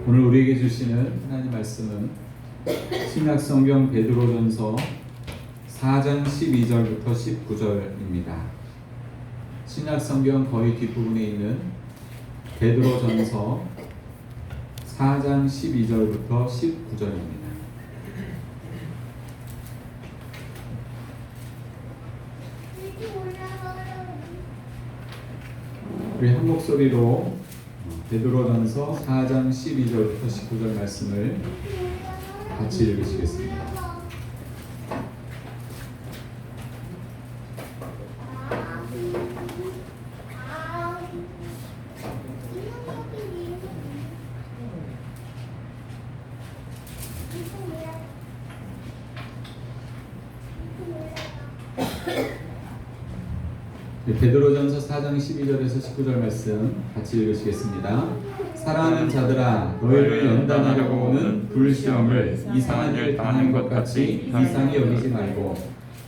오늘 우리에게 주시는 하나님 말씀은 신약성경 베드로전서 4장 12절부터 19절입니다. 신약성경 거의 뒷부분에 있는 베드로전서 4장 12절부터 19절입니다. 우리 한 목소리로 베드로전서 4장 12절부터 19절 말씀을 같이 읽으시겠습니다. 베드로전서 4장 12절에서 19절 말씀 같이 읽으시겠습니다. 사랑하는 자들아, 너희를 연단하려고 오는 불시험을 이상한 일 당하는 것 같이 이상히 여기지 말고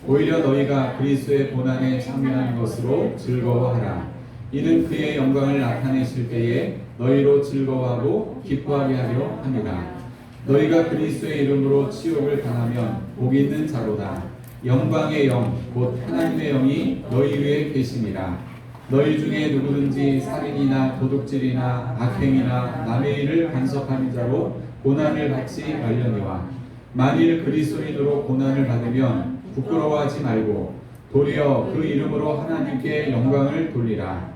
오히려 너희가 그리스도의 고난에 참여하는 것으로 즐거워하라. 이는 그의 영광을 나타내실 때에 너희로 즐거워하고 기뻐하게 하려 함이라. 너희가 그리스도의 이름으로 치욕을 당하면 복 있는 자로다. 영광의 영, 곧 하나님의 영이 너희 위에 계심이라. 너희 중에 누구든지 살인이나 도둑질이나 악행이나 남의 일을 간섭하는 자로 고난을 받지 말려니와 만일 그리스도인으로 고난을 받으면 부끄러워하지 말고 도리어 그 이름으로 하나님께 영광을 돌리라.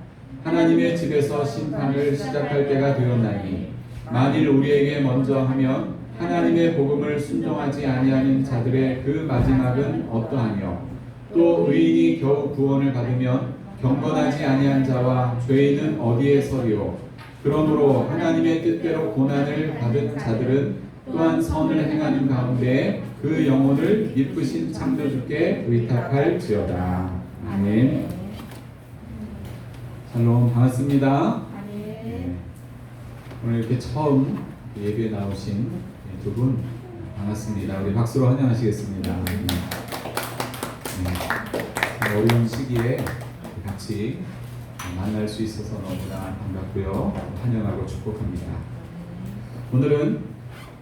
하나님의 집에서 심판을 시작할 때가 되었나니 만일 우리에게 먼저 하면 하나님의 복음을 순종하지 아니하는 자들의 그 마지막은 어떠하뇨? 또 의인이 겨우 구원을 받으면 경건하지 아니한 자와 죄인은 어디에 서리요? 그러므로 하나님의 뜻대로 고난을 받은 자들은 또한 선을 행하는 가운데 그 영혼을 이쁘신 창조주께 의탁할지어다. 아멘. 샬롬, 반갑습니다. 네. 오늘 이렇게 처음 예배에 나오신 두 분 반갑습니다. 우리 박수로 환영하시겠습니다. 네. 어려운 시기에 같이 만날 수 있어서 너무나 반갑고요. 환영하고 축복합니다. 오늘은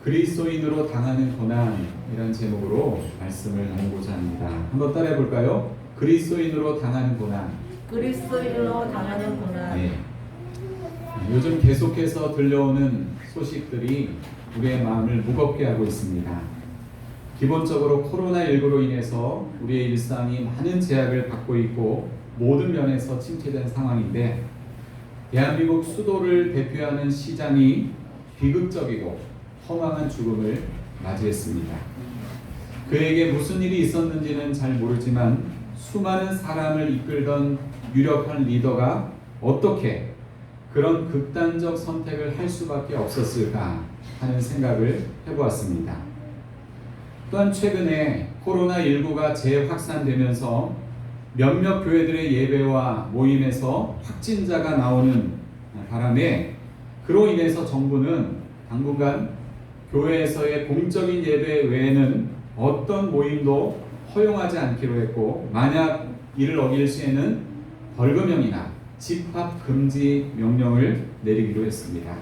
그리스도인으로 당하는 고난이라는 제목으로 말씀을 나누고자 합니다. 한번 따라해 볼까요? 그리스도인으로 당하는 고난. 그리스도인으로 당하는 고난. 네. 요즘 계속해서 들려오는 소식들이 우리의 마음을 무겁게 하고 있습니다. 기본적으로 코로나19로 인해서 우리의 일상이 많은 제약을 받고 있고 모든 면에서 침체된 상황인데 대한민국 수도를 대표하는 시장이 비극적이고 허망한 죽음을 맞이했습니다. 그에게 무슨 일이 있었는지는 잘 모르지만 수많은 사람을 이끌던 유력한 리더가 어떻게 그런 극단적 선택을 할 수밖에 없었을까 하는 생각을 해보았습니다. 또한 최근에 코로나19가 재확산되면서 몇몇 교회들의 예배와 모임에서 확진자가 나오는 바람에 그로 인해서 정부는 당분간 교회에서의 공적인 예배 외에는 어떤 모임도 허용하지 않기로 했고 만약 이를 어길 시에는 벌금형이나 집합 금지 명령을 내리기로 했습니다.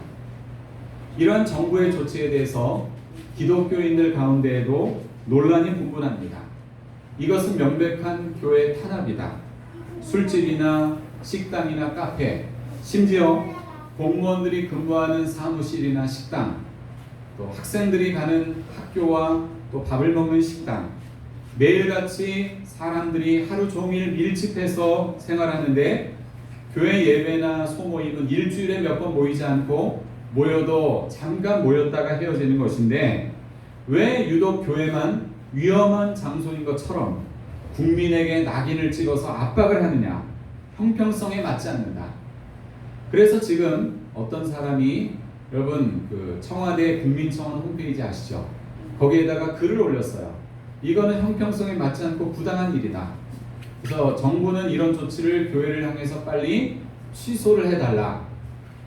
이러한 정부의 조치에 대해서 기독교인들 가운데에도 논란이 분분합니다. 이것은 명백한 교회 탄압이다. 술집이나 식당이나 카페, 심지어 공무원들이 근무하는 사무실이나 식당, 또 학생들이 가는 학교와 또 밥을 먹는 식당, 매일같이 사람들이 하루 종일 밀집해서 생활하는데 교회 예배나 소모임은 일주일에 몇 번 모이지 않고 모여도 잠깐 모였다가 헤어지는 것인데 왜 유독 교회만 위험한 장소인 것처럼 국민에게 낙인을 찍어서 압박을 하느냐? 형평성에 맞지 않는다. 그래서 지금 어떤 사람이 여러분 그 청와대 국민청원 홈페이지 아시죠? 거기에다가 글을 올렸어요. 이거는 형평성에 맞지 않고 부당한 일이다. 그래서 정부는 이런 조치를 교회를 향해서 빨리 취소를 해달라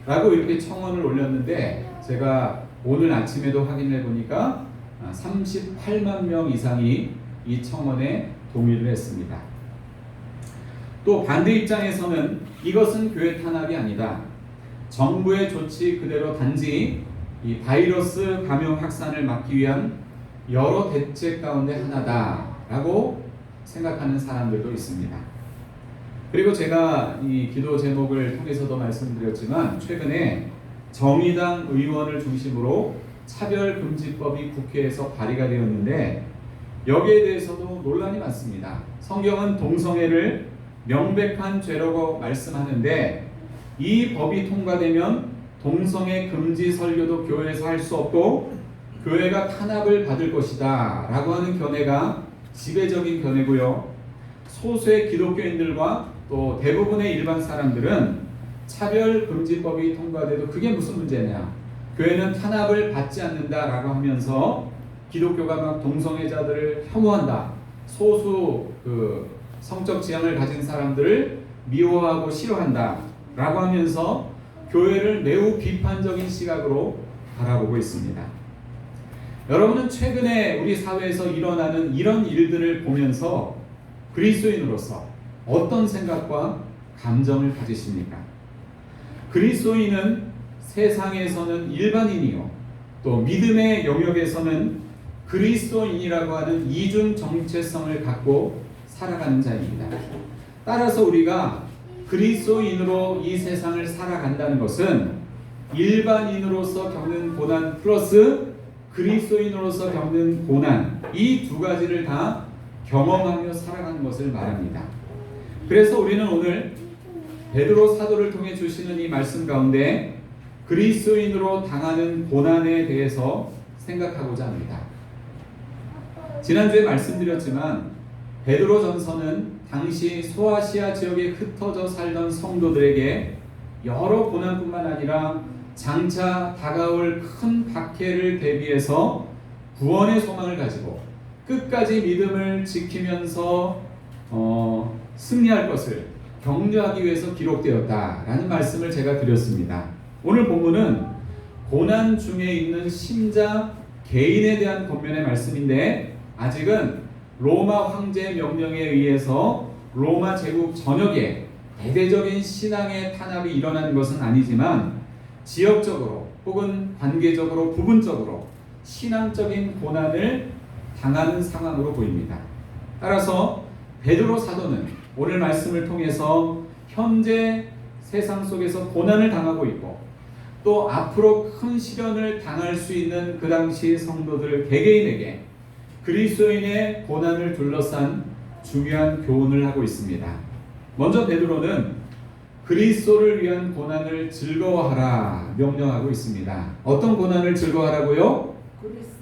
라고 이렇게 청원을 올렸는데 제가 오늘 아침에도 확인해 보니까 38만 명 이상이 이 청원에 동의를 했습니다. 또 반대 입장에서는 이것은 교회 탄압이 아니다. 정부의 조치 그대로 단지 이 바이러스 감염 확산을 막기 위한 여러 대책 가운데 하나다라고 생각하는 사람들도 있습니다. 그리고 제가 이 기도 제목을 통해서도 말씀드렸지만 최근에 정의당 의원을 중심으로 차별금지법이 국회에서 발의가 되었는데 여기에 대해서도 논란이 많습니다. 성경은 동성애를 명백한 죄라고 말씀하는데 이 법이 통과되면 동성애 금지 설교도 교회에서 할 수 없고 교회가 탄압을 받을 것이다 라고 하는 견해가 지배적인 견해고요. 소수의 기독교인들과 또 대부분의 일반 사람들은 차별금지법이 통과돼도 그게 무슨 문제냐, 교회는 탄압을 받지 않는다 라고 하면서 기독교가 막 동성애자들을 혐오한다, 소수 성적 지향을 가진 사람들을 미워하고 싫어한다 라고 하면서 교회를 매우 비판적인 시각으로 바라보고 있습니다. 여러분은 최근에 우리 사회에서 일어나는 이런 일들을 보면서 그리스도인으로서 어떤 생각과 감정을 가지십니까? 그리스도인은 세상에서는 일반인이요, 또 믿음의 영역에서는 그리스도인이라고 하는 이중 정체성을 갖고 살아가는 자입니다. 따라서 우리가 그리스도인으로 이 세상을 살아간다는 것은 일반인으로서 겪는 고난 플러스 그리스도인으로서 겪는 고난, 이 두 가지를 다 경험하며 살아가는 것을 말합니다. 그래서 우리는 오늘 베드로 사도를 통해 주시는 이 말씀 가운데 그리스도인으로 당하는 고난에 대해서 생각하고자 합니다. 지난주에 말씀드렸지만 베드로 전서는 당시 소아시아 지역에 흩어져 살던 성도들에게 여러 고난뿐만 아니라 장차 다가올 큰 박해를 대비해서 구원의 소망을 가지고 끝까지 믿음을 지키면서 승리할 것을 격려하기 위해서 기록되었다라는 말씀을 제가 드렸습니다. 오늘 본문은 고난 중에 있는 신자 개인에 대한 권면의 말씀인데 아직은 로마 황제의 명령에 의해서 로마 제국 전역에 대대적인 신앙의 탄압이 일어나는 것은 아니지만 지역적으로 혹은 관계적으로 부분적으로 신앙적인 고난을 당하는 상황으로 보입니다. 따라서 베드로 사도는 오늘 말씀을 통해서 현재 세상 속에서 고난을 당하고 있고 또 앞으로 큰 시련을 당할 수 있는 그 당시 성도들 개개인에게 그리스도인의 고난을 둘러싼 중요한 교훈을 하고 있습니다. 먼저 베드로는 그리스도를 위한 고난을 즐거워하라 명령하고 있습니다. 어떤 고난을 즐거워하라고요?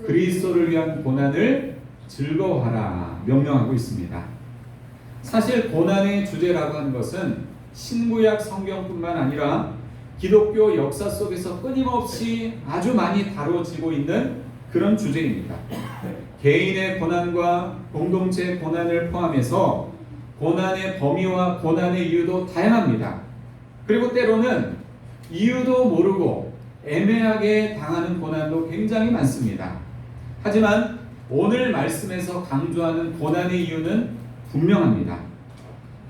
그리스도를 위한 고난을 즐거워하라 명령하고 있습니다. 사실 고난의 주제라고 하는 것은 신구약 성경뿐만 아니라 기독교 역사 속에서 끊임없이 아주 많이 다뤄지고 있는 그런 주제입니다. 개인의 고난과 공동체의 고난을 포함해서 고난의 범위와 고난의 이유도 다양합니다. 그리고 때로는 이유도 모르고 애매하게 당하는 고난도 굉장히 많습니다. 하지만 오늘 말씀에서 강조하는 고난의 이유는 분명합니다.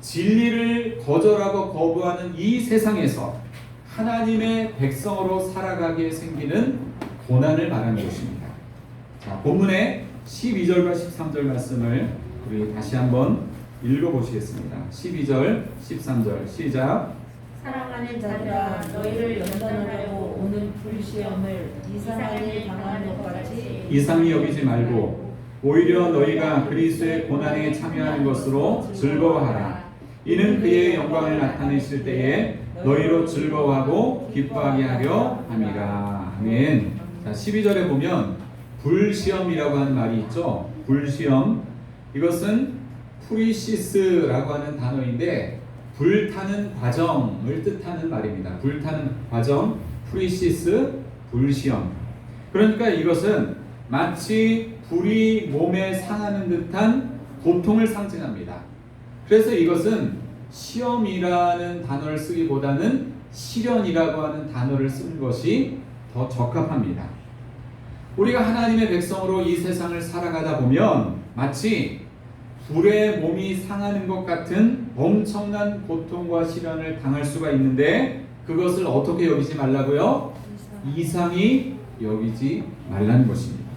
진리를 거절하고 거부하는 이 세상에서 하나님의 백성으로 살아가게 생기는 고난을 말하는 것입니다. 자, 본문의 12절과 13절 말씀을 우리 다시 한번 읽어보시겠습니다. 12절, 13절 시작. 사랑하는 자들아, 너희를 연단하려고 오는 불시험을 이상하게 당하는 것 같이 이상히 여기지 말고 오히려 너희가 그리스도의 고난에 참여하는 것으로 즐거워하라. 이는 그의 영광을 나타내실 때에 너희로 즐거워하고 기뻐하게 하려 함이라. 아멘. 자, 12절에 보면 불시험이라고 하는 말이 있죠. 불시험. 이것은 프리시스라고 하는 단어인데 불타는 과정을 뜻하는 말입니다. 불타는 과정, 프리시스, 불시험. 그러니까 이것은 마치 불이 몸에 상하는 듯한 고통을 상징합니다. 그래서 이것은 시험이라는 단어를 쓰기보다는 시련이라고 하는 단어를 쓰는 것이 더 적합합니다. 우리가 하나님의 백성으로 이 세상을 살아가다 보면 마치 불에 몸이 상하는 것 같은 엄청난 고통과 시련을 당할 수가 있는데 그것을 어떻게 여기지 말라고요? 이상히 여기지 말라는 것입니다.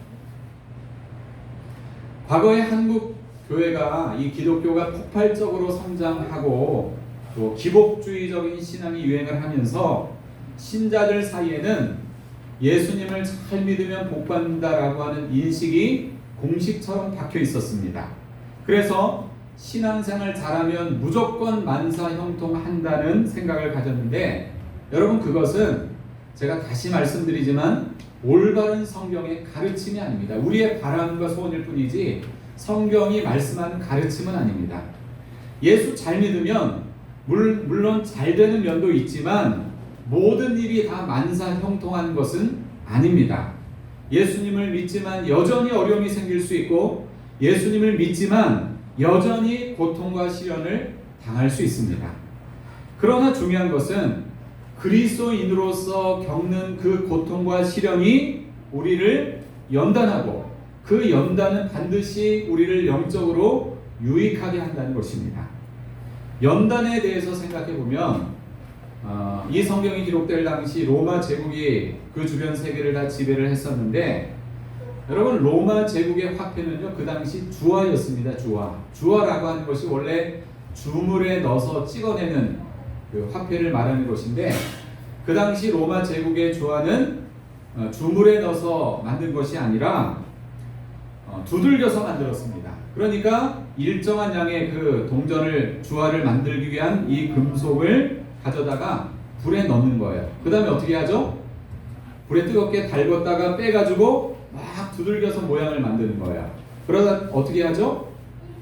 과거의 한국 교회가 이 기독교가 폭발적으로 성장하고 또 기복주의적인 신앙이 유행을 하면서 신자들 사이에는 예수님을 잘 믿으면 복받는다라고 하는 인식이 공식처럼 박혀 있었습니다. 그래서 신앙생활 잘하면 무조건 만사형통한다는 생각을 가졌는데, 여러분 그것은 제가 다시 말씀드리지만 올바른 성경의 가르침이 아닙니다. 우리의 바람과 소원일 뿐이지 성경이 말씀하는 가르침은 아닙니다. 예수 잘 믿으면 물론 잘 되는 면도 있지만 모든 일이 다 만사형통한 것은 아닙니다. 예수님을 믿지만 여전히 어려움이 생길 수 있고, 예수님을 믿지만 여전히 고통과 시련을 당할 수 있습니다. 그러나 중요한 것은 그리스도인으로서 겪는 그 고통과 시련이 우리를 연단하고, 그 연단은 반드시 우리를 영적으로 유익하게 한다는 것입니다. 연단에 대해서 생각해 보면 이 성경이 기록될 당시 로마 제국이 그 주변 세계를 다 지배를 했었는데, 여러분 로마 제국의 화폐는요 그 당시 주화였습니다. 주화라고 하는 것이 원래 주물에 넣어서 찍어내는 그 화폐를 말하는 것인데, 그 당시 로마 제국의 주화는 주물에 넣어서 만든 것이 아니라 두들겨서 만들었습니다. 그러니까 일정한 양의 그 동전을 주화를 만들기 위한 이 금속을 가져다가 불에 넣는 거예요. 그 다음에 어떻게 하죠? 불에 뜨겁게 달궜다가 빼가지고 막 두들겨서 모양을 만드는 거예요. 그러다 어떻게 하죠?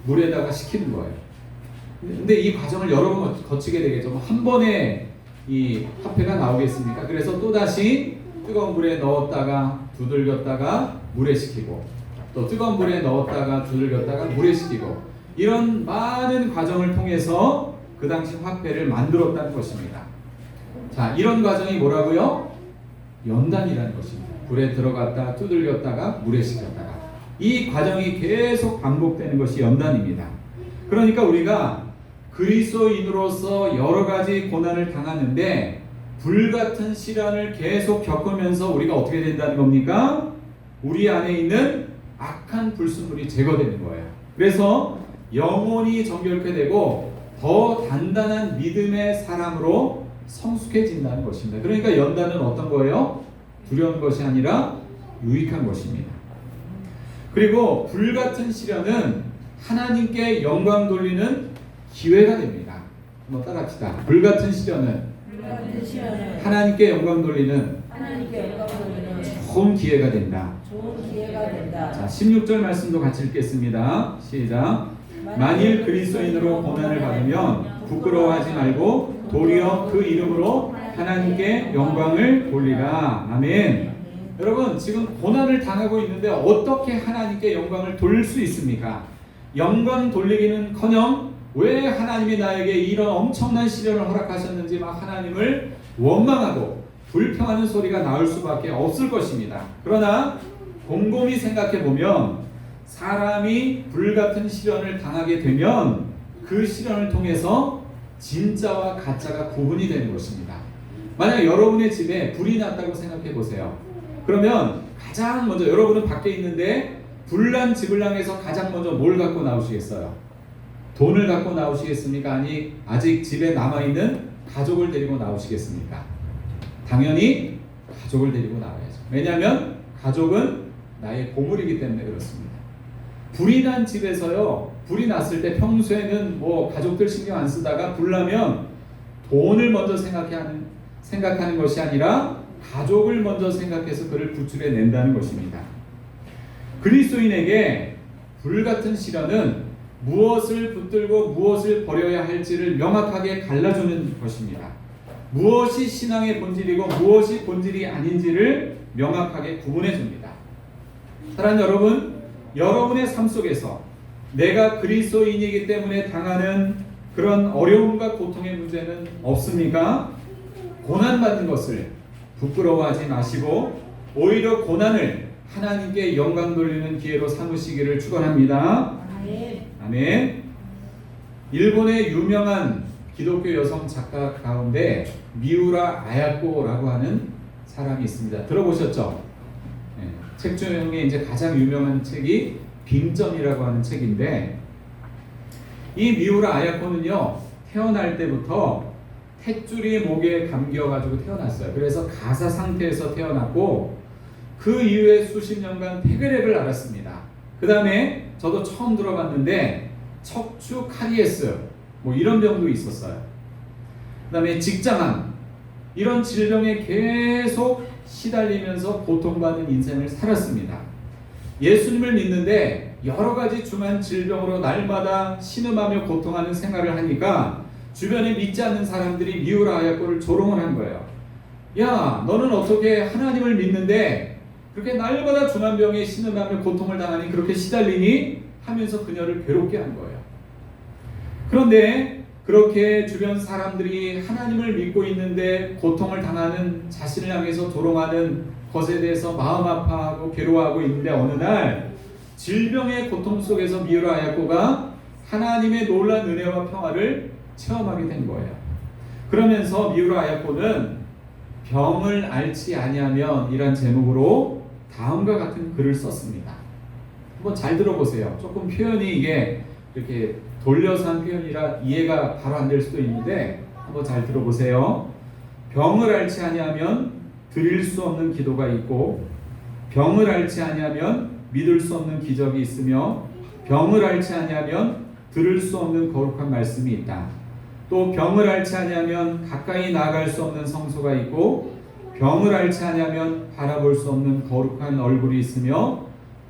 물에다가 식히는 거예요. 근데 이 과정을 여러 번 거치게 되겠죠. 한 번에 이 화폐가 나오겠습니까? 그래서 또다시 뜨거운 물에 넣었다가 두들겼다가 물에 식히고, 또 뜨거운 물에 넣었다가 두들겼다가 물에 식히고, 이런 많은 과정을 통해서 그 당시 화폐를 만들었다는 것입니다. 자, 이런 과정이 뭐라고요? 연단이라는 것입니다. 불에 들어갔다 두들겼다가 물에 식혔다가, 이 과정이 계속 반복되는 것이 연단입니다. 그러니까 우리가 그리스도인으로서 여러 가지 고난을 당하는데 불같은 시련을 계속 겪으면서 우리가 어떻게 된다는 겁니까? 우리 안에 있는 악한 불순물이 제거되는 거예요. 그래서 영혼이 정결케 되고 더 단단한 믿음의 사람으로 성숙해진다는 것입니다. 그러니까 연단은 어떤 거예요? 두려운 것이 아니라 유익한 것입니다. 그리고 불같은 시련은 하나님께 영광 돌리는 기회가 됩니다. 한번 따라합시다. 불같은 시련은 하나님께 영광 돌리는 좋은 기회가 된다. 자, 16절 말씀도 같이 읽겠습니다. 시작. 만일 그리스도인으로 고난을 받으면 부끄러워하지 말고 도리어 그 이름으로 하나님께 영광을 돌리라. 아멘. 여러분 지금 고난을 당하고 있는데 어떻게 하나님께 영광을 돌릴 수 있습니까? 영광 돌리기는커녕 왜 하나님이 나에게 이런 엄청난 시련을 허락하셨는지 막 하나님을 원망하고 불평하는 소리가 나올 수밖에 없을 것입니다. 그러나 곰곰이 생각해 보면 사람이 불같은 시련을 당하게 되면 그 시련을 통해서 진짜와 가짜가 구분이 되는 것입니다. 만약 여러분의 집에 불이 났다고 생각해 보세요. 그러면 가장 먼저, 여러분은 밖에 있는데 불난 집을 향해서 가장 먼저 뭘 갖고 나오시겠어요? 돈을 갖고 나오시겠습니까? 아니 아직 집에 남아있는 가족을 데리고 나오시겠습니까? 당연히 가족을 데리고 나와야죠. 왜냐하면 가족은 나의 보물이기 때문에 그렇습니다. 불이 난 집에서요, 불이 났을 때 평소에는 뭐 가족들 신경 안 쓰다가 불 나면 돈을 먼저 생각하는 것이 아니라 가족을 먼저 생각해서 그를 구출해 낸다는 것입니다. 그리스도인에게 불같은 시련은 무엇을 붙들고 무엇을 버려야 할지를 명확하게 갈라주는 것입니다. 무엇이 신앙의 본질이고 무엇이 본질이 아닌지를 명확하게 구분해 줍니다. 사랑하는 여러분, 여러분의 삶 속에서 내가 그리스도인이기 때문에 당하는 그런 어려움과 고통의 문제는 없습니까? 고난받는 것을 부끄러워하지 마시고 오히려 고난을 하나님께 영광 돌리는 기회로 삼으시기를 축원합니다. 아멘. 일본의 유명한 기독교 여성 작가 가운데 미우라 아야코라고 하는 사람이 있습니다. 들어보셨죠? 책 중에 이제 가장 유명한 책이 빙점이라고 하는 책인데, 이 미우라 아야코는요 태어날 때부터 탯줄이 목에 감겨가지고 태어났어요. 그래서 가사 상태에서 태어났고 그 이후에 수십 년간 폐결핵을 앓았습니다. 그 다음에 저도 처음 들어봤는데 척추 카리에스 뭐 이런 병도 있었어요. 그 다음에 직장암, 이런 질병에 계속 시달리면서 고통받는 인생을 살았습니다. 예수님을 믿는데 여러 가지 중한 질병으로 날마다 신음하며 고통하는 생활을 하니까 주변에 믿지 않는 사람들이 미우라 아야코를 조롱을 한 거예요. 야, 너는 어떻게 하나님을 믿는데 그렇게 날마다 중한 병에 신음하며 고통을 당하니, 그렇게 시달리니? 하면서 그녀를 괴롭게 한 거예요. 그런데 그렇게 주변 사람들이 하나님을 믿고 있는데 고통을 당하는 자신을 향해서 조롱하는 것에 대해서 마음 아파하고 괴로워하고 있는데, 어느 날 질병의 고통 속에서 미우라 아야코가 하나님의 놀라운 은혜와 평화를 체험하게 된 거예요. 그러면서 미우라 아야코는 병을 앓지 아니하면 이란 제목으로 다음과 같은 글을 썼습니다. 한번 잘 들어보세요. 조금 표현이 이게 이렇게 돌려서 한 표현이라 이해가 바로 안 될 수도 있는데 한번 잘 들어보세요. 병을 앓지 아니하면 드릴 수 없는 기도가 있고, 병을 앓지 아니하면 믿을 수 없는 기적이 있으며, 병을 앓지 아니하면 들을 수 없는 거룩한 말씀이 있다. 또 병을 앓지 아니하면 가까이 나아갈 수 없는 성소가 있고, 병을 앓지 아니하면 바라볼 수 없는 거룩한 얼굴이 있으며,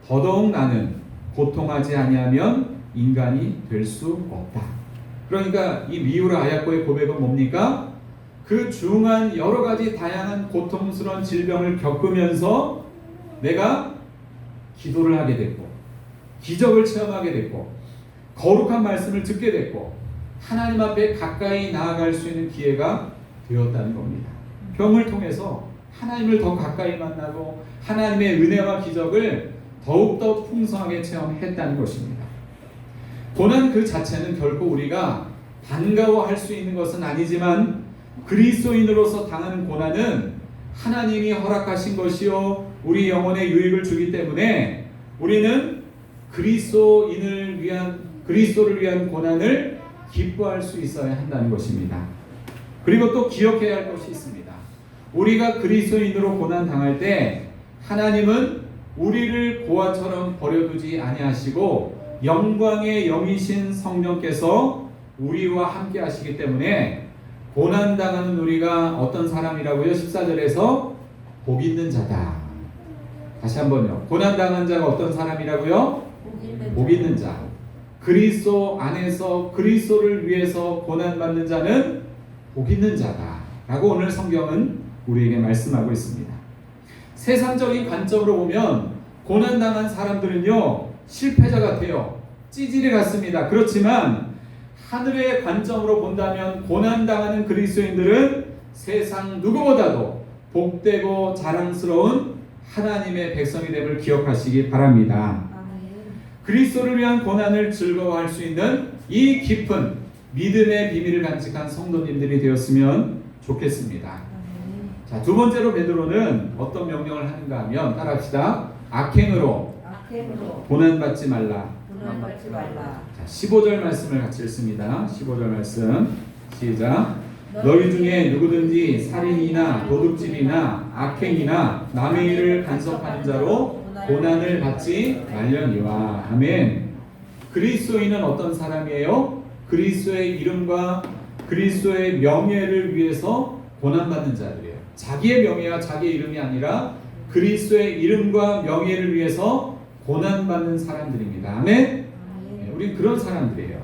더더욱 나는 고통하지 아니하면 인간이 될 수 없다. 그러니까 이 미우라 아야코의 고백은 뭡니까? 그 중한 여러 가지 다양한 고통스러운 질병을 겪으면서 내가 기도를 하게 됐고, 기적을 체험하게 됐고, 거룩한 말씀을 듣게 됐고, 하나님 앞에 가까이 나아갈 수 있는 기회가 되었다는 겁니다. 병을 통해서 하나님을 더 가까이 만나고 하나님의 은혜와 기적을 더욱더 풍성하게 체험했다는 것입니다. 고난 그 자체는 결코 우리가 반가워할 수 있는 것은 아니지만, 그리스도인으로서 당하는 고난은 하나님이 허락하신 것이요 우리 영혼에 유익을 주기 때문에 우리는 그리스도를 위한 고난을 기뻐할 수 있어야 한다는 것입니다. 그리고 또 기억해야 할 것이 있습니다. 우리가 그리스도인으로 고난 당할 때 하나님은 우리를 고아처럼 버려두지 아니하시고 영광의 영이신 성령께서 우리와 함께 하시기 때문에 고난 당하는 우리가 어떤 사람이라고요? 14절에서 복 있는 자다. 다시 한번요. 고난 당한 자가 어떤 사람이라고요? 복 있는 자. 그리스도 안에서 그리스도를 위해서 고난 받는 자는 복 있는 자다 라고 오늘 성경은 우리에게 말씀하고 있습니다. 세상적인 관점으로 보면 고난 당한 사람들은요 실패자 같아요. 찌질이 같습니다. 그렇지만 하늘의 관점으로 본다면 고난 당하는 그리스도인들은 세상 누구보다도 복되고 자랑스러운 하나님의 백성이 됨을 기억하시기 바랍니다. 그리스도를 위한 고난을 즐거워할 수 있는 이 깊은 믿음의 비밀을 간직한 성도님들이 되었으면 좋겠습니다. 자, 두 번째로 베드로는 어떤 명령을 하는가 하면 따라합시다. 악행으로 고난받지 말라. 자, 15절 말씀을 같이 읽습니다. 15절 말씀 시작. 너희 중에 누구든지 살인이나 도둑질이나 악행이나 남의 일을 간섭하는 자로 고난을 받지 말려니와. 아멘. 그리스도인은 어떤 사람이에요? 그리스도의 이름과 그리스도의 명예를 위해서 고난받는 자들이에요. 자기의 명예와 자기의 이름이 아니라 그리스도의 이름과 명예를 위해서 고난받는 사람들입니다. 아멘. 네, 우린 그런 사람들이에요.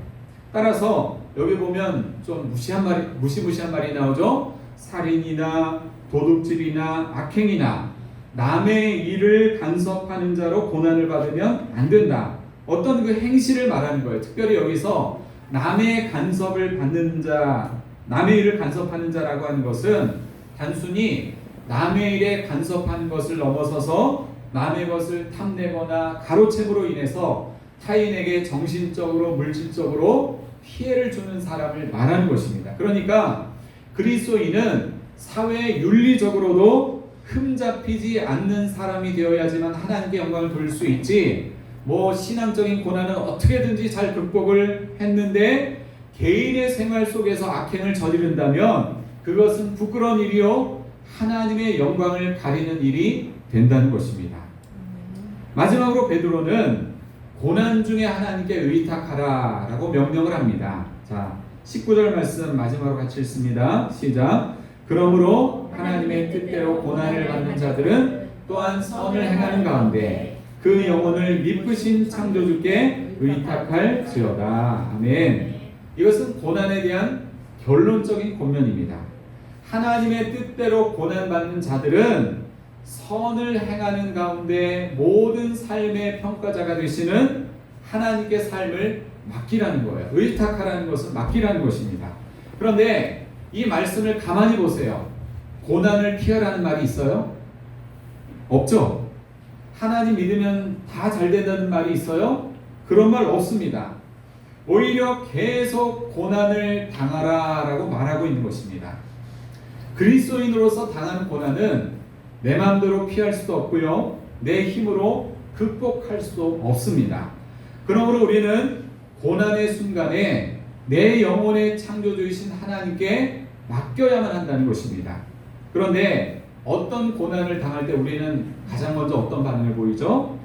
따라서 여기 보면 좀 무시무시한 말이 나오죠. 살인이나 도둑질이나 악행이나 남의 일을 간섭하는 자로 고난을 받으면 안 된다. 어떤 그 행실을 말하는 거예요. 특별히 여기서 남의 간섭을 받는 자, 남의 일을 간섭하는 자라고 하는 것은 단순히 남의 일에 간섭하는 것을 넘어서서 남의 것을 탐내거나 가로챈으로 인해서 타인에게 정신적으로 물질적으로 피해를 주는 사람을 말하는 것입니다. 그러니까 그리스도인은 사회 윤리적으로도 흠잡히지 않는 사람이 되어야지만 하나님께 영광을 돌릴 수 있지, 뭐 신앙적인 고난은 어떻게든지 잘 극복을 했는데 개인의 생활 속에서 악행을 저지른다면 그것은 부끄러운 일이요 하나님의 영광을 가리는 일이 된다는 것입니다. 마지막으로 베드로는 고난 중에 하나님께 의탁하라 라고 명령을 합니다. 자, 19절 말씀 마지막으로 같이 읽습니다. 시작. 그러므로 하나님의 뜻대로 고난을 받는 자들은 또한 선을 행하는 가운데 그 영혼을 미쁘신 창조주께 의탁할지어다. 아멘. 이것은 고난에 대한 결론적인 권면입니다. 하나님의 뜻대로 고난받는 자들은 선을 행하는 가운데 모든 삶의 평가자가 되시는 하나님께 삶을 맡기라는 거예요. 의탁하라는 것은 맡기라는 것입니다. 그런데 이 말씀을 가만히 보세요. 고난을 피하라는 말이 있어요? 없죠? 하나님 믿으면 다 잘 된다는 말이 있어요? 그런 말 없습니다. 오히려 계속 고난을 당하라 라고 말하고 있는 것입니다. 그리스도인으로서 당하는 고난은 내 마음대로 피할 수도 없고요, 내 힘으로 극복할 수도 없습니다. 그러므로 우리는 고난의 순간에 내 영혼의 창조주이신 하나님께 맡겨야만 한다는 것입니다. 그런데 어떤 고난을 당할 때 우리는 가장 먼저 어떤 반응을 보이죠?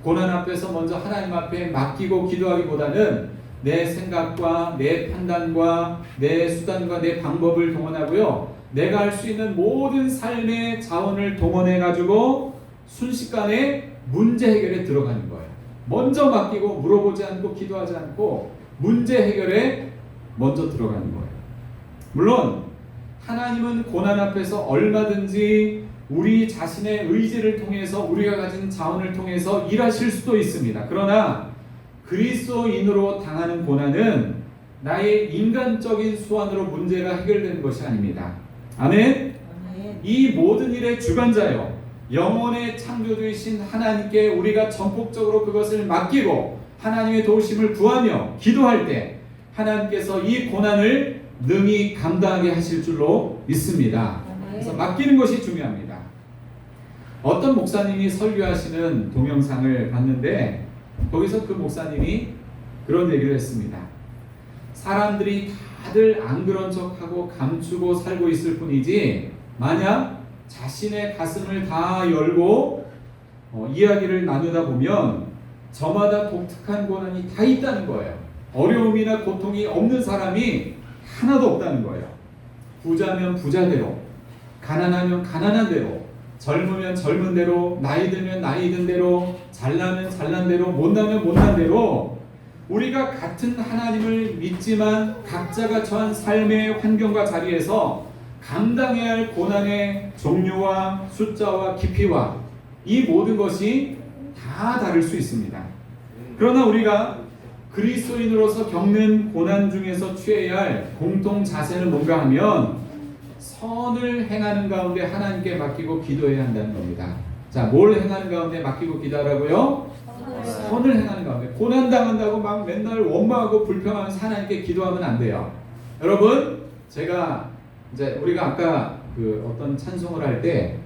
고난 앞에서 먼저 하나님 앞에 맡기고 기도하기보다는 내 생각과 내 판단과 내 수단과 내 방법을 동원하고요, 내가 할 수 있는 모든 삶의 자원을 동원해 가지고 순식간에 문제 해결에 들어가는 거예요. 먼저 맡기고 물어보지 않고 기도하지 않고 문제 해결에 먼저 들어가는 거예요. 물론 하나님은 고난 앞에서 얼마든지 우리 자신의 의지를 통해서 우리가 가진 자원을 통해서 일하실 수도 있습니다. 그러나 그리스도인으로 당하는 고난은 나의 인간적인 수완으로 문제가 해결되는 것이 아닙니다. 아멘? 이 모든 일의 주관자요 영혼의 창조주이신 하나님께 우리가 전폭적으로 그것을 맡기고 하나님의 도우심을 구하며 기도할 때 하나님께서 이 고난을 능히 감당하게 하실 줄로 믿습니다. 그래서 맡기는 것이 중요합니다. 어떤 목사님이 설교하시는 동영상을 봤는데 거기서 그 목사님이 그런 얘기를 했습니다. 사람들이 다들 안 그런 척하고 감추고 살고 있을 뿐이지 만약 자신의 가슴을 다 열고 이야기를 나누다 보면 저마다 독특한 고난이 다 있다는 거예요. 어려움이나 고통이 없는 사람이 하나도 없다는 거예요. 부자면 부자대로, 가난하면 가난한 대로, 젊으면 젊은 대로, 나이 들면 나이 든 대로, 잘나면 잘난 대로, 못나면 못난 대로 우리가 같은 하나님을 믿지만 각자가 처한 삶의 환경과 자리에서 감당해야 할 고난의 종류와 숫자와 깊이와 이 모든 것이 다 다를 수 있습니다. 그러나 우리가 그리스도인으로서 겪는 고난 중에서 취해야 할 공통 자세는 뭔가 하면 선을 행하는 가운데 하나님께 맡기고 기도해야 한다는 겁니다. 자, 뭘 행하는 가운데 맡기고 기도하라고요? 선을 행하는 가운데. 고난 당한다고 막 맨날 원망하고 불평하면서 하나님께 기도하면 안 돼요. 여러분, 제가 이제 우리가 아까 그 어떤 찬송을 할 때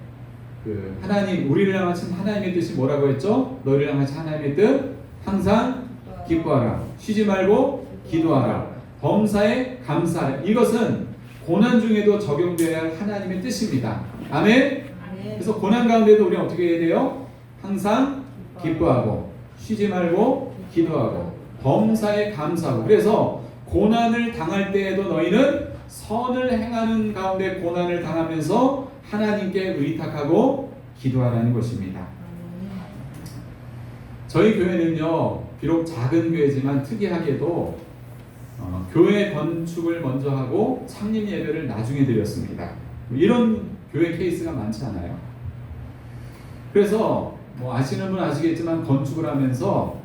그 하나님, 우리를 향하신 하나님의 뜻이 뭐라고 했죠? 너희를 향하신 하나님의 뜻 항상 기뻐하라, 쉬지 말고 기도하라, 범사에 감사하라. 이것은 고난 중에도 적용되어야 할 하나님의 뜻입니다. 아멘? 그래서 고난 가운데도 우리는 어떻게 해야 돼요? 항상 기뻐하고 쉬지 말고 기도하고 범사에 감사하고. 그래서 고난을 당할 때에도 너희는 선을 행하는 가운데 고난을 당하면서 하나님께 의탁하고 기도하라는 것입니다. 저희 교회는요, 비록 작은 교회지만 특이하게도 교회 건축을 먼저 하고 창립 예배를 나중에 드렸습니다. 이런 교회 케이스가 많지 않아요. 그래서 뭐 아시는 분 아시겠지만 건축을 하면서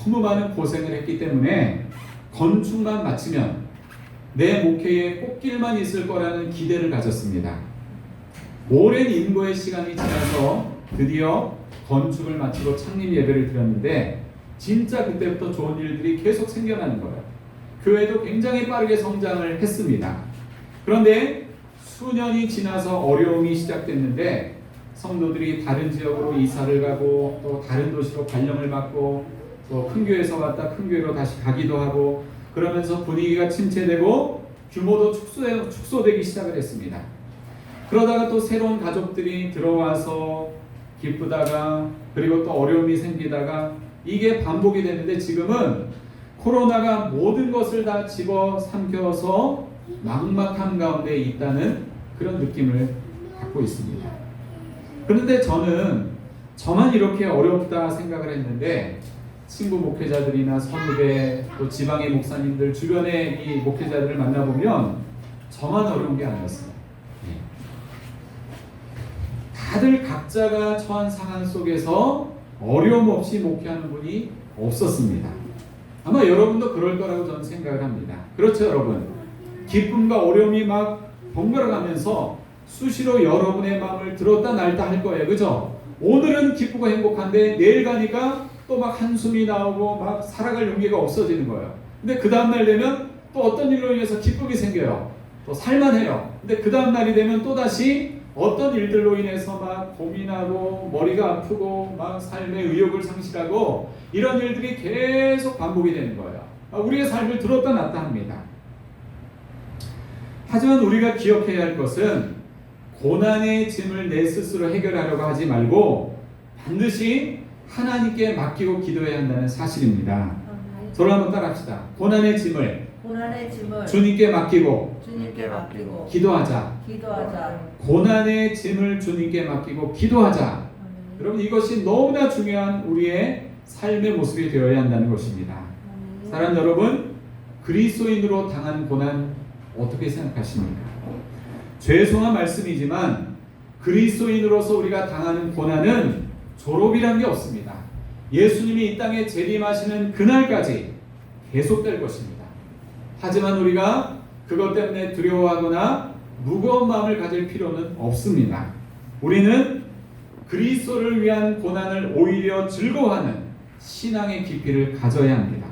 너무 많은 고생을 했기 때문에 건축만 마치면 내 목회에 꽃길만 있을 거라는 기대를 가졌습니다. 오랜 인고의 시간이 지나서 드디어 건축을 마치고 창립 예배를 드렸는데 진짜 그때부터 좋은 일들이 계속 생겨나는 거예요. 교회도 굉장히 빠르게 성장을 했습니다. 그런데 수년이 지나서 어려움이 시작됐는데 성도들이 다른 지역으로 이사를 가고 또 다른 도시로 발령을 받고 또 큰 교회에서 왔다 큰 교회로 다시 가기도 하고 그러면서 분위기가 침체되고 규모도 축소되기 시작을 했습니다. 그러다가 또 새로운 가족들이 들어와서 기쁘다가 그리고 또 어려움이 생기다가 이게 반복이 되는데 지금은 코로나가 모든 것을 다 집어삼켜서 막막함 가운데 있다는 그런 느낌을 갖고 있습니다. 그런데 저만 이렇게 어렵다 생각을 했는데 친구 목회자들이나 선후배 또 지방의 목사님들 주변의 이 목회자들을 만나보면 저만 어려운 게 아니었어요. 다들 각자가 처한 상황 속에서 어려움 없이 목회하는 분이 없었습니다. 아마 여러분도 그럴 거라고 저는 생각을 합니다. 그렇죠, 여러분? 기쁨과 어려움이 막 번갈아 가면서 수시로 여러분의 마음을 들었다 놨다 할 거예요. 그죠? 오늘은 기쁘고 행복한데 내일 가니까 또 막 한숨이 나오고 막 살아갈 용기가 없어지는 거예요. 근데 그 다음날 되면 또 어떤 일로 인해서 기쁨이 생겨요. 또 살만해요. 근데 그 다음날이 되면 또 다시 어떤 일들로 인해서 막 고민하고 머리가 아프고 막 삶의 의욕을 상실하고 이런 일들이 계속 반복이 되는 거예요. 우리의 삶을 들었다 놨다 합니다. 하지만 우리가 기억해야 할 것은 고난의 짐을 내 스스로 해결하려고 하지 말고 반드시 하나님께 맡기고 기도해야 한다는 사실입니다. 저를 한번 따라합시다. 고난의 짐을 주님께 맡기고 기도하자. 고난의 짐을 주님께 맡기고 기도하자. 여러분 이것이 너무나 중요한 우리의 삶의 모습이 되어야 한다는 것입니다. 사랑하는 여러분, 그리스도인으로 당한 고난 어떻게 생각하십니까? 죄송한 말씀이지만 그리스도인으로서 우리가 당하는 고난은 졸업이란 게 없습니다. 예수님이 이 땅에 재림하시는 그날까지 계속될 것입니다. 하지만 우리가 그것 때문에 두려워하거나 무거운 마음을 가질 필요는 없습니다. 우리는 그리스도를 위한 고난을 오히려 즐거워하는 신앙의 깊이를 가져야 합니다.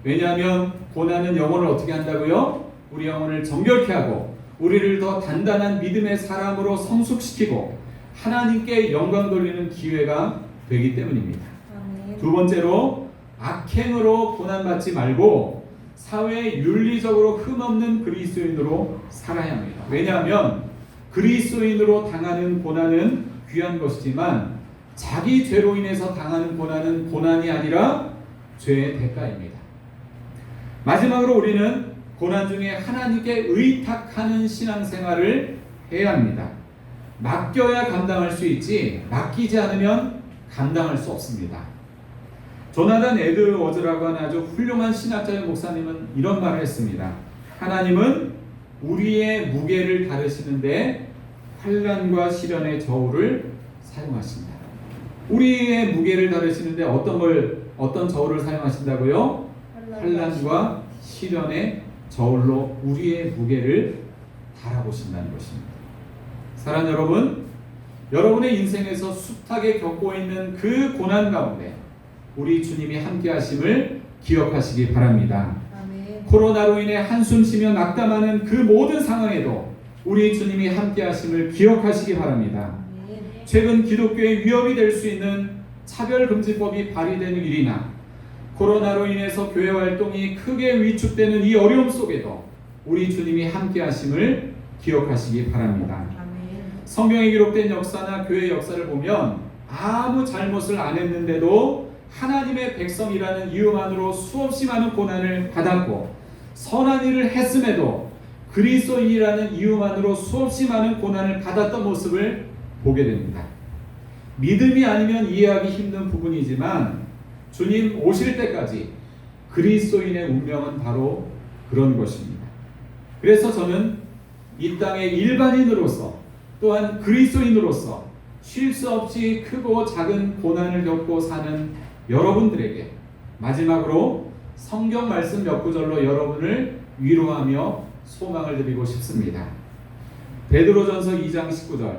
왜냐하면 고난은 영혼을 어떻게 한다고요? 우리 영혼을 정결케 하고 우리를 더 단단한 믿음의 사람으로 성숙시키고 하나님께 영광 돌리는 기회가 되기 때문입니다. 두 번째로 악행으로 고난받지 말고 사회에 윤리적으로 흠없는 그리스도인으로 살아야 합니다. 왜냐하면 그리스도인으로 당하는 고난은 귀한 것이지만 자기 죄로 인해서 당하는 고난은 고난이 아니라 죄의 대가입니다. 마지막으로 우리는 고난 중에 하나님께 의탁하는 신앙생활을 해야 합니다. 맡겨야 감당할 수 있지 맡기지 않으면 감당할 수 없습니다. 조나단 에드워즈라고 하는 아주 훌륭한 신학자의 목사님은 이런 말을 했습니다. 하나님은 우리의 무게를 다루시는데 환난과 시련의 저울을 사용하신다. 우리의 무게를 다루시는데 어떤 저울을 사용하신다고요? 환난과 시련의 저울로 우리의 무게를 달아보신다는 것입니다. 사랑하는 여러분, 여러분의 인생에서 숱하게 겪고 있는 그 고난 가운데 우리 주님이 함께 하심을 기억하시기 바랍니다. 아멘. 코로나로 인해 한숨 쉬며 낙담하는 그 모든 상황에도 우리 주님이 함께 하심을 기억하시기 바랍니다. 아멘. 최근 기독교의 위협이 될 수 있는 차별금지법이 발의되는 일이나 코로나로 인해서 교회 활동이 크게 위축되는 이 어려움 속에도 우리 주님이 함께 하심을 기억하시기 바랍니다. 성경에 기록된 역사나 교회 역사를 보면 아무 잘못을 안 했는데도 하나님의 백성이라는 이유만으로 수없이 많은 고난을 받았고 선한 일을 했음에도 그리스도인이라는 이유만으로 수없이 많은 고난을 받았던 모습을 보게 됩니다. 믿음이 아니면 이해하기 힘든 부분이지만 주님 오실 때까지 그리스도인의 운명은 바로 그런 것입니다. 그래서 저는 이 땅의 일반인으로서 또한 그리스도인으로서 쉴 수 없이 크고 작은 고난을 겪고 사는 여러분들에게 마지막으로 성경 말씀 몇 구절로 여러분을 위로하며 소망을 드리고 싶습니다. 베드로전서 2장 19절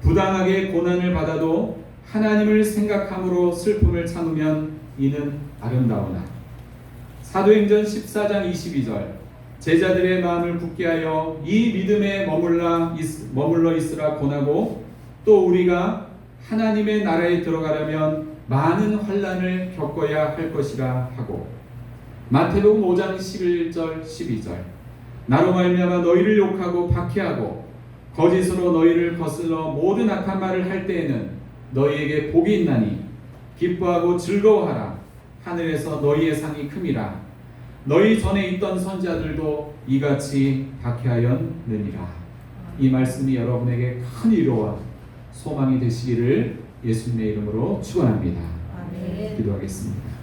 부당하게 고난을 받아도 하나님을 생각함으로 슬픔을 참으면 이는 아름다우나 사도행전 14장 22절 제자들의 마음을 굳게 하여 이 믿음에 머물러 있으라 권하고 또 우리가 하나님의 나라에 들어가려면 많은 환난을 겪어야 할 것이라 하고, 마태복음 5장 11절 12절 나로 말미암아 너희를 욕하고 박해하고 거짓으로 너희를 거슬러 모든 악한 말을 할 때에는 너희에게 복이 있나니 기뻐하고 즐거워하라. 하늘에서 너희의 상이 큼이라. 너희 전에 있던 선지자들도 이같이 박해하였느니라. 이 말씀이 여러분에게 큰 위로와 소망이 되시기를 예수님의 이름으로 축원합니다. 아멘. 기도하겠습니다.